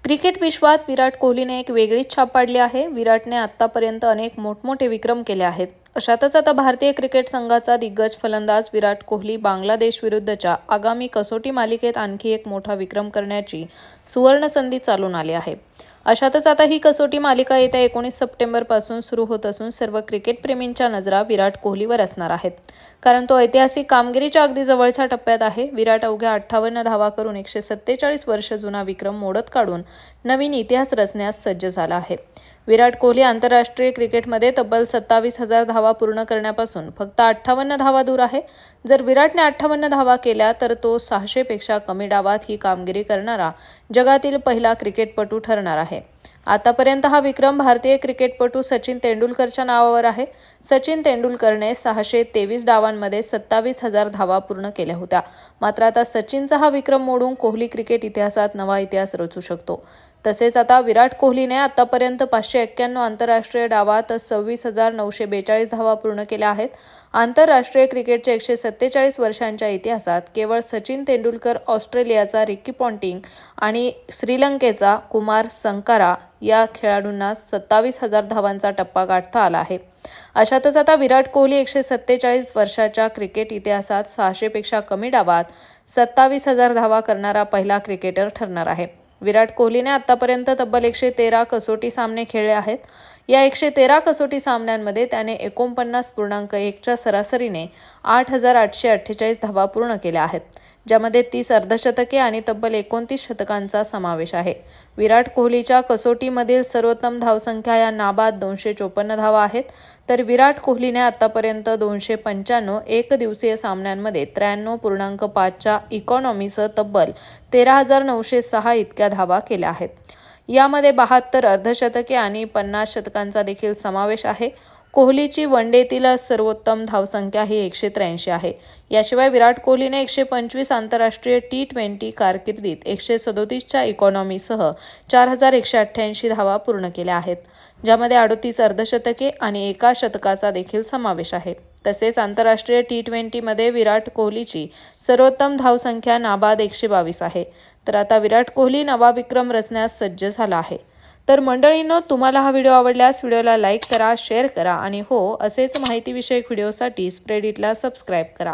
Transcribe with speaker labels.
Speaker 1: Cricket विश्वात विराट कोहलीने एक वेगळीच छाप पाडली आहे। विराटने आतापर्यंत अनेक मोठमोठे विक्रम केले आहेत। अशातच आता भारतीय क्रिकेट संघाचा दिग्गज फलंदाज विराट कोहली बांगलादेश विरुद्धच्या आगामी कसोटी मालिकेत आणखी एक मोठा विक्रम करण्याची सुवर्ण संधी चालून आली आहे। अशातच आता ही कसोटी मालिका येत्या 19 सप्टेंबर पासून सुरू होत असून सर्व क्रिकेट प्रेमींच्या नजरा विराट कोहलीवर असणार आहेत, कारण तो ऐतिहासिक कामगिरीच्या अगदी जवळच्या टप्प्यात आहे। विराट अवघ्या 58 धावा करून 147 वर्ष जुना विक्रम मोडत काढून नवीन इतिहास रचण्यास सज्ज झाला आहे। विराट कोहली आंतरराष्ट्रीय क्रिकेटमध्ये तब्बल 27,000 धावा पूर्ण करण्यापासून फक्त 58 धावा दूर आहे। जर विराटने 58 धावा केल्या तर तो 600 पेक्षा कमी डावात ही कामगिरी करणारा जगातील पहिला क्रिकेटपटू ठरणार आहे। आतापर्यंत हा विक्रम भारतीय क्रिकेटपटू सचिन तेंडुलकरच्या नावावर आहे। सचिन तेंडुलकरने 623 डावांमध्ये 27,000 धावा पूर्ण केल्या होत्या। मात्र आता सचिनचा हा विक्रम मोडून कोहली क्रिकेट इतिहासात नवा इतिहास रचू शकतो। तसेच आता विराट कोहलीने आतापर्यंत 591 आंतरराष्ट्रीय डावात 26,942 धावा पूर्ण केल्या आहेत। आंतरराष्ट्रीय क्रिकेटच्या 147 वर्षांच्या इतिहासात केवळ सचिन तेंडुलकर, ऑस्ट्रेलियाचा रिकी पॉन्टिंग आणि श्रीलंकेचा कुमार संगकारा या खेळाडूंना 27,000 धावांचा टप्पा गाठता आला आहे। अशातच आता विराट कोहली 147 वर्षाच्या क्रिकेट इतिहासात 600 पेक्षा कमी डावात 27,000 धावा करणारा पहिला क्रिकेटर ठरणार आहे। विराट कोहलीने आतापर्यंत तब्बल 113 कसोटी सामने खेळले आहेत। या 113 कसोटी सामन्यांमध्ये त्याने 49.1च्या सरासरीने 8,848 धावा पूर्ण केल्या आहेत, ज्यामध्ये 30 अर्धशतके आणि तब्बल 29 शतकांचा समावेश आहे। विराट कोहलीच्या कसोटीमधील सर्वोत्तम धावसंख्या या नाबाद 254 धावा आहेत, तर विराट कोहलीने आतापर्यंत 295 एकदिवसीय सामन्यांमध्ये 93.5च्या इकॉनॉमीसह तब्बल 13,906 इतक्या धावा केल्या आहेत। यामध्ये 72 अर्धशतके आणि 50 शतकांचा देखील समावेश आहे। कोहलीची वनडेतील सर्वोत्तम धावसंख्या ही 183 आहे। याशिवाय विराट कोहलीने 125 आंतरराष्ट्रीय T20 कारकिर्दीत 137च्या इकॉनॉमीसह 4,188 धावा पूर्ण केल्या आहेत, ज्यामध्ये 38 अर्धशतके आणि 1 शतकाचा देखील समावेश आहे। तसेच आंतरराष्ट्रीय T20 मध्ये विराट कोहलीची सर्वोत्तम धावसंख्या नाबाद 122 आहे। तर आता विराट कोहली नवा विक्रम रचण्यास सज्ज झाला आहे। तर मंडळींनो, तुम्हाला हा व्हिडिओ आवडल्यास व्हिडिओला लाईक करा, शेअर करा आणि असेच माहितीविषयक व्हिडिओसाठी स्प्रेड इटला सबस्क्राईब करा।